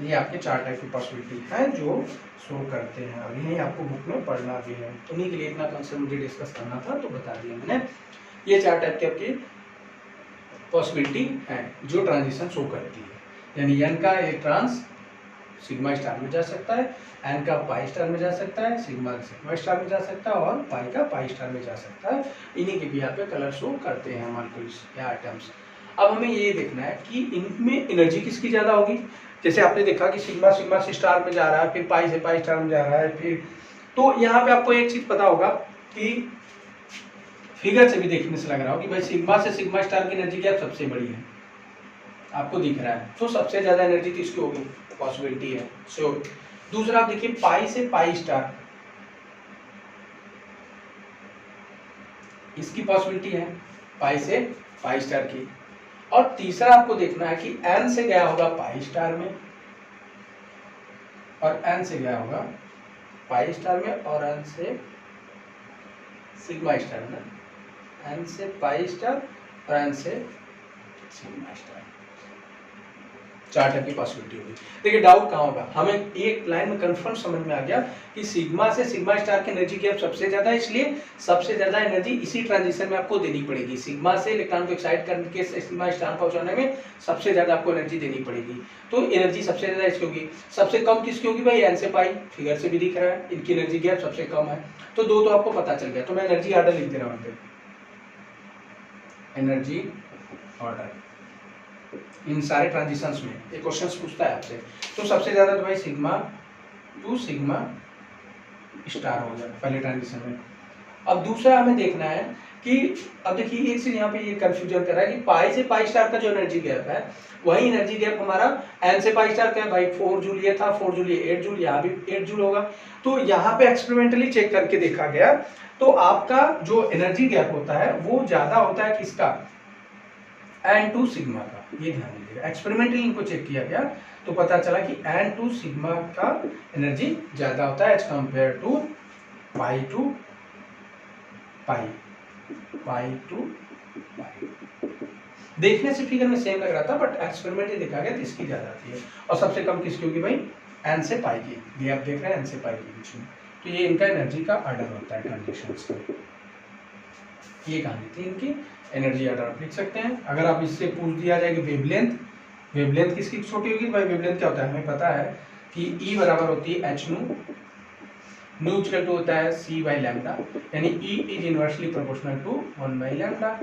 ये आपके 4 टाइप की पॉसिबिलिटी है जो शो करते हैं, और यही आपको बुक में पढ़ना भी है। उन्हीं के लिए इतना कॉन्सेप्ट मुझे डिस्कस करना था तो बता दिया मैंने। ये 4 टाइप की आपकी पॉसिबिलिटी है जो ट्रांजिशन शो करती है, यानी एन का इलेक्ट्रॉन्स सिग्मा स्टार में जा सकता है, एन का पाई स्टार में जा सकता है, सिग्मा सिग्मा स्टार में जा सकता है, और पाई का पाई स्टार में जा सकता है। इन्हीं के भी यहाँ पे कलर शो करते हैं मॉलिक्यूल्स या आइटम्स। अब हमें ये देखना है कि इनमें एनर्जी किसकी ज़्यादा होगी। जैसे आपने देखा कि सिग्मा सिग्मा से स्टार में जा रहा है, फिर पाई से पाई स्टार में जा रहा है, फिर तो यहाँ पे आपको एक चीज़ पता होगा कि फिगर से भी देखने से लग रहा हो कि भाई सिग्मा से सिग्मा स्टार की एनर्जी गैप सबसे बड़ी है, आपको दिख रहा है, तो सबसे ज़्यादा एनर्जी किसकी होगी, पॉसिबिलिटी है श्योर। दूसरा आप देखिए पाई से पाई स्टार, इसकी पॉसिबिलिटी है पाई से पाई स्टार की। और तीसरा आपको देखना है कि एन से गया होगा पाई स्टार में, और एन से गया होगा पाई स्टार में, और एन से सिग्मा स्टार में, एन से पाई स्टार और एन से सिग्मा स्टार। 4 टाइप की पॉसिबिलिटी होगी। देखिए डाउट कहाँ होगा, हमें एक लाइन में कंफर्म समझ में आ गया कि सिग्मा से सिग्मा स्टार की एनर्जी गैप सबसे ज्यादा है, इसलिए सबसे ज्यादा एनर्जी इसी ट्रांजिशन में आपको देनी पड़ेगी। सिग्मा से इलेक्ट्रॉन को एक्साइट करके सिग्मा स्टार पहुंचाने में सबसे ज्यादा आपको एनर्जी देनी पड़ेगी, तो एनर्जी सबसे ज्यादा इसकी होगी। सबसे कम किसकी होगी भाई, एन से पाई, फिगर से भी दिख रहा है इनकी एनर्जी गैप सबसे कम है। तो 2 तो आपको पता चल गया, तो मैं एनर्जी ऑर्डर लिख दे रहा हूँ, एनर्जी ऑर्डर इन सारे ट्रांजिशंस में एक क्वेश्चन पूछता है आपसे। तो सबसे ज्यादा तो भाई सिग्मा टू सिग्मा स्टार हो गया पहले ट्रांजिशन में। अब दूसरा हमें देखना है कि अब देखिए एक चीज यहाँ पे ये कंफ्यूजन कर रहा है कि पाई से पाई स्टार का जो एनर्जी गैप है वही एनर्जी गैप हमारा एन से पाई स्टार का है भाई, 4 जूल ये था, 4 जूल ये 8 जूल, यहाँ भी 8 जूल होगा। तो यहाँ पे एक्सपेरिमेंटली चेक करके देखा गया, तो आपका जो एनर्जी गैप होता है वो ज्यादा होता है किसका, एन टू सिग्मा का। ये ध्यान दीजिएगा, एक्सपेरिमेंटली इनको चेक किया गया तो पता चला कि n2 सिग्मा का एनर्जी ज़्यादा होता है as compare to pi to pi, pi to pi. देखने से फिगर में सेम लग रहा था बट एक्सपेरिमेंट ही देखा गया तो इसकी ज़्यादा आती है। और सबसे कम किसकी होगी भाई, n से पाई की, ये आप देख रहे हैं n से पाई के बीच में। तो ये इनका एनर्जी का ऑर्डर होता है ट्रांजिशंस का। ये कहानी थी इनकी एनर्जी ऑर्डर, आप लिख सकते हैं। अगर आप इससे पूछ दिया जाए कि वेवलेंथ, वेवलेंथ किसकी छोटी होगी, भाई वेवलेंथ क्या होता है हमें पता है कि E बराबर होती है h नू, न्यू इक्वल टू होता है c बाई लैम्डा, यानी E is inversely proportional to 1 by lambda.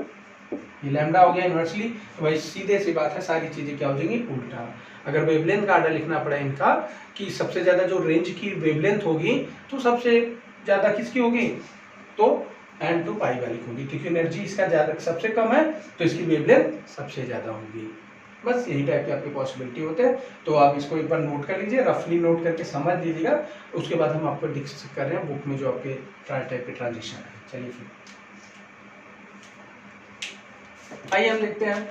ये लैम्डा हो गया इनवर्सली, तो भाई सीधे सी बात है सारी चीजें क्या हो जाएंगी उल्टा। अगर वेवलेंथ का ऑर्डर लिखना पड़ा इनका कि सबसे ज्यादा जो रेंज की वेवलेंथ होगी तो सबसे ज्यादा किसकी होगी, तो n2 पाई वाली होगी, क्योंकि एनर्जी इसका ज्यादा सबसे कम है तो इसकी वेवलेंथ सबसे ज्यादा होगी। बस यही टाइप के आपके पॉसिबिलिटी होते हैं। तो आप इसको एक बार नोट कर लीजिए, रफली नोट करके समझ लीजिएगा, उसके बाद हम आपको डिस्कस कर रहे हैं बुक में जो आपके टाइप के ट्रांजिशन है। चलिए फिर आइए हम देखते हैं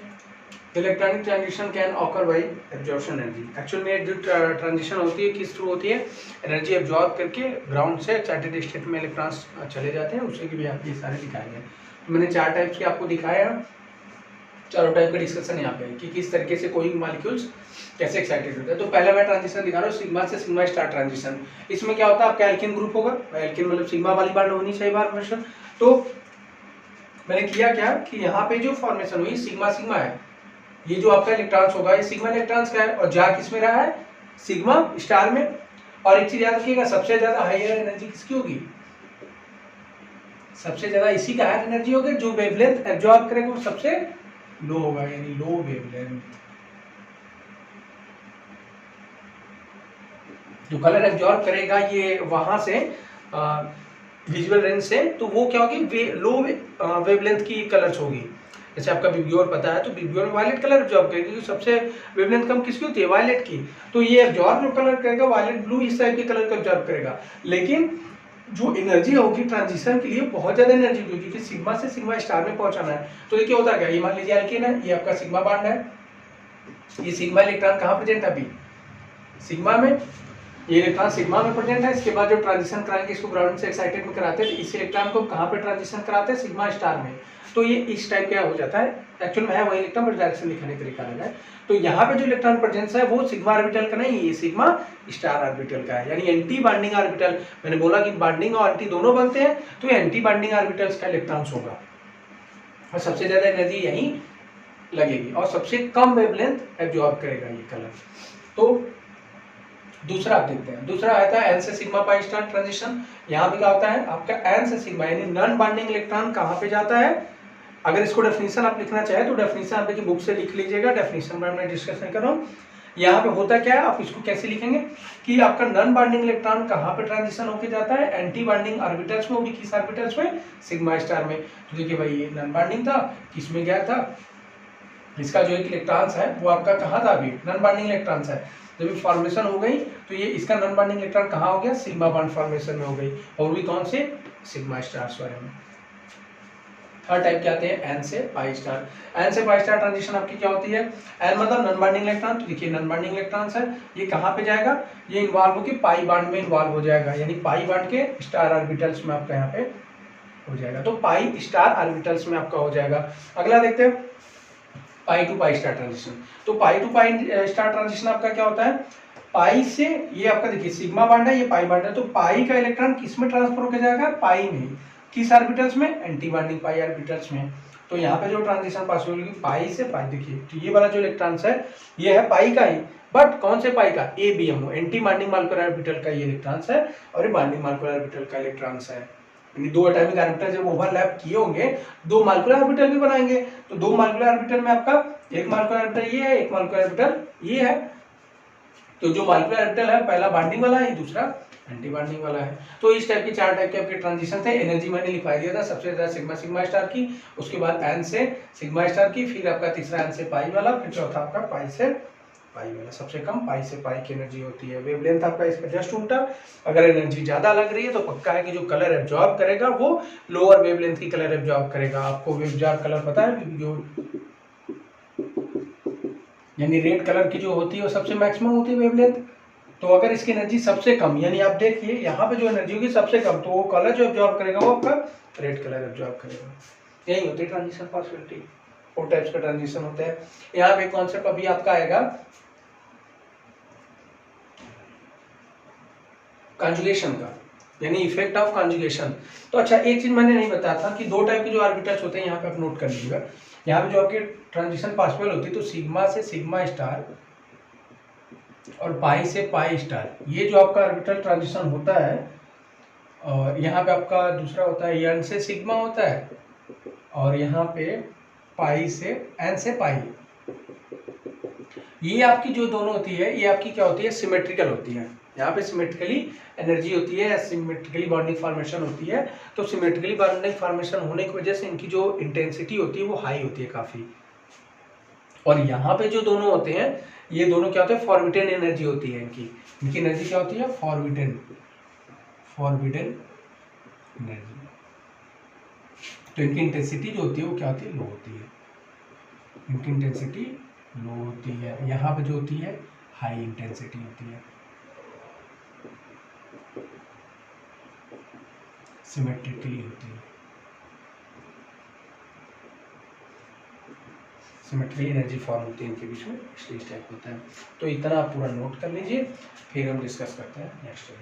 electronic transition can occur by absorption energy. Actual में जो ट्रांजिशन होती है किस थ्रू होती है, एनर्जी एब्जॉर्ब करके ग्राउंड से एक्साइटेड स्टेट में इलेक्ट्रॉन्स चले जाते हैं, उससे भी आपके सारे दिखाए गए। मैंने 4 टाइप्स के आपको दिखाया, चारों टाइप का डिस्कशन यहाँ पे कि किस तरीके से कोई मॉलिक्यूल्स कैसे एक्साइटेड होता है। तो पहला मैं ट्रांजिशन दिखा रहा हूँ सिग्मा से सिग्मा स्टार ट्रांजिशन। इसमें क्या होता है, आपका एल्केन ग्रुप होगा, एल्केन मतलब सिग्मा वाली बात होनी चाहिए बार फॉर्मेशन। तो मैंने किया क्या कि यहाँ पे जो फॉर्मेशन हुई सिग्मा सिग्मा है, ये जो आपका इलेक्ट्रॉन्स होगा ये सिग्मा इलेक्ट्रॉन्स का है और जा किसमें रहा है, सिग्मा स्टार में। और एक चीज याद रखिएगा, सबसे ज्यादा हायर एनर्जी किसकी होगी, सबसे ज्यादा इसी का हायर एनर्जी होगी, जो वेवलेंथ एब्जॉर्ब करेगा वो सबसे लो होगा, यानी लो वेवलेंथ। जो कलर एब्जॉर्ब करेगा ये वहां से विजुअल रेंज से, तो वो क्या होगी, लो वेवलेंथ की कलर्स होगी। जैसे आपका बिब्योर पता है, तो बिब्योर वायलेट कलर एब्जॉर्ब करेगी, जो सबसे वेवलेंथ कम किसकी होती है, वायलेट की। तो ये एब्जॉर्ब जो कलर करेगा वायलेट ब्लू इस टाइप के कलर को एब्जॉर्ब करेगा। लेकिन जो एनर्जी होगी ट्रांजिशन के लिए बहुत ज्यादा एनर्जी होगी, क्योंकि सिग्मा से सिग्मा स्टार में पहुंचाना है। तो ये क्या होता है, ये मान लीजिए एल्केन है, ये आपका सिग्मा बॉन्ड है, ये सिग्मा इलेक्ट्रॉन कहाँ प्रेजेंट है अभी, सिग्मा में, ये इलेक्ट्रॉन सिग्मा में प्रेजेंट है। इसके बाद जो ट्रांजिशन कराएंगे इसको ग्राउंड से एक्साइटेड में कराते हैं, तो इस इलेक्ट्रॉन को कहाँ पे ट्रांजिशन कराते हैं, सिग्मा स्टार में। तो ये इस टाइप का हो जाता है, एक्चुअल में है वही इलेक्ट्रॉन बट डायरेक्शन दिखाने का तरीका अलग है। तो यहाँ पे जो इलेक्ट्रॉन प्रेजेंस है वो सिग्मा ऑर्बिटल का नहीं, ये सिग्मा स्टार ऑर्बिटल का है, यानी एंटी बाइंडिंग ऑर्बिटल। मैंने बोला कि बाइंडिंग और एंटी दोनों बनते हैं, तो ये एंटी बाइंडिंग ऑर्बिटल्स का इलेक्ट्रॉन्स होगा और सबसे ज्यादा एनर्जी यहीं लगेगी और सबसे कम वेवलेंथ एब्जॉर्ब करेगा ये कलर। तो दूसरा आप देखते हैं, दूसरा आता है एन से सिग्मा पाई स्टार ट्रांजिशन। यहाँ पे क्या होता है आपका एन से सिग्मा, यानी नॉन बाइंडिंग इलेक्ट्रॉन कहाँ पे जाता है। अगर इसको डेफिनेशन आप लिखना चाहे तो डेफिनेशन आप देखिए बुक से लिख लीजिएगा, डेफिनेशन पर मैं डिस्कस नहीं कर रहा हूँ। यहाँ पे होता क्या है, आप इसको कैसे लिखेंगे कि आपका नॉन बाइंडिंग इलेक्ट्रॉन कहाँ पे ट्रांजिशन होके जाता है, एंटी बाइंडिंग ऑर्बिटल्स में, वो भी किस ऑर्बिटल्स में, सिग्मा स्टार में। तो देखिए भाई ये नॉन बाइंडिंग था, किसमें गया था, इसका जो एक इलेक्ट्रॉन्स है वो आपका कहाँ था, अभी नॉन बाइंडिंग इलेक्ट्रॉन्स है। जब फॉर्मेशन हो गई तो ये इसका नॉन बाइंडिंग इलेक्ट्रॉन कहाँ हो गया, सिग्मा बॉन्ड फॉर्मेशन में हो गई, और भी कौन से, सिग्मा स्टार्स वाले में। थर्ड टाइप के आते हैं एन से पाई स्टार। एन से पाई स्टार ट्रांजिशन आपकी क्या होती है, एन मतलब नॉन बाइंडिंग इलेक्ट्रॉन। तो देखिए नॉन बाइंडिंग इलेक्ट्रॉन्स है, ये कहाँ पे जाएगा, ये इन्वॉल्व होकर पाई बॉन्ड में इन्वॉल्व हो जाएगा, यानी पाई बॉन्ड के स्टार ऑर्बिटल्स में आपका यहाँ पे हो जाएगा। तो पाई स्टार ऑर्बिटल्स में आपका हो जाएगा। अगला देखते हैं पाई टू पाई स्टार ट्रांजिशन। तो पाई टू पाई स्टार ट्रांजिशन आपका क्या होता है, पाई से, ये आपका देखिए सिग्मा बॉन्ड है, ये पाई बॉन्ड है, तो पाई का इलेक्ट्रॉन किस में ट्रांसफर होकर जाएगा, पाई में, किस ऑर्बिटल्स में, एंटी बॉन्डिंग पाई ऑर्बिटल्स में। तो यहाँ पे जो ट्रांजिशन पॉसिबल होगी पाई से पाई, देखिए तो ये वाला जो इलेक्ट्रॉन्स है ये है पाई का ही, बट कौन से पाई का, ABMO, anti bonding molecular orbital का ये इलेक्ट्रॉन्स है, और ये बॉन्डिंग मॉलिक्यूलर ऑर्बिटल का इलेक्ट्रॉन्स है। यानी दो एटॉमिक ऑर्बिटल जब ओवरलैप किए होंगे दो मॉलिक्यूलर ऑर्बिटल भी बनाएंगे, तो दो मॉलिक्यूलर ऑर्बिटल में आपका एक मॉलिक्यूलर ऑर्बिटल ये है, एक मॉलिक्यूलर ऑर्बिटल ये है। तो जो मॉलिक्यूलर ऑर्बिटल है पहला बॉन्डिंग वाला है, दूसरा एंटी बॉन्डिंग वाला है। तो इस टाइप के 4 टाइप के आपके ट्रांजिशन थे। एनर्जी मैंने लिखवा दिया था, सबसे ज्यादा सिग्मा सिग्मा स्टार की, उसके बाद एन से सिग्मा स्टार की, फिर आपका तीसरा एन से पाई वाला, फिर चौथा आपका पाई से पाई वाला। सबसे कम पाई से पाई की एनर्जी होती है। वेवलेंथ आपका इसका जस्ट उल्टा, अगर एनर्जी ज्यादा लग रही है तो पक्का है कि जो कलर एब्जॉर्ब करेगा वो लोअर वेवलेंथ की कलर एब्जॉर्ब करेगा। आपको वेवजार कलर पता है, जो यानी रेड कलर की जो होती है वो सबसे मैक्सिमम होती है वेवलेंथ। तो अगर इसकी एनर्जी सबसे कम, यानी आप देखिए यहाँ पे जो एनर्जी होगी सबसे कम, तो वो कलर जो एब्जॉर्ब करेगा वो आपका रेड कलर एब्जॉर्ब करेगा। यही होती है ट्रांजिशन पॉसिबिलिटी। 4 टाइप्स का ट्रांजिशन होता है। यहाँ पे कॉन्सेप्ट अभी आपका आएगा कॉन्जुगेशन का, यानी इफेक्ट ऑफ कॉन्जुगेशन। तो अच्छा, एक चीज मैंने नहीं बताया था कि 2 टाइप के जो ऑर्बिटल्स होते हैं, यहाँ पे आप नोट कर लीजिएगा। यहाँ पे जो आपकी ट्रांजिशन पॉसिबल होती है तो सिग्मा से सिग्मा स्टार और पाई से पाई स्टार, ये जो आपका ऑर्बिटल ट्रांजिशन होता है। और यहाँ पे आपका दूसरा होता है एन से सिग्मा होता है, और यहाँ पे पाई से एन से पाई। ये आपकी जो दोनों होती है ये आपकी क्या होती है, सिमेट्रिकल होती है। यहाँ पे सिमेट्रिकली एनर्जी होती है, सिमेट्रिकली बॉन्डिंग फॉर्मेशन होती है। तो सिमेट्रिकली बॉन्डिंग फॉर्मेशन होने की वजह से इनकी जो इंटेंसिटी होती है वो हाई होती है काफी। और यहाँ पे जो दोनों होते हैं ये दोनों क्या होते हैं, फॉरबिडन एनर्जी होती है इनकी। इनकी एनर्जी क्या होती है, फॉरबिडन एनर्जी। तो इनकी इंटेंसिटी जो होती है वो क्या होती है, लो होती है। इनकी इंटेंसिटी लो होती है। यहाँ पे जो होती है हाई इंटेंसिटी होती है, सिमेट्रिकली होती है। सिमेट्रिकली एनर्जी फॉर्म होती है इनके बीच में, इसलिए इस टाइप होता है। तो इतना आप पूरा नोट कर लीजिए, फिर हम डिस्कस करते हैं नेक्स्ट टाइम।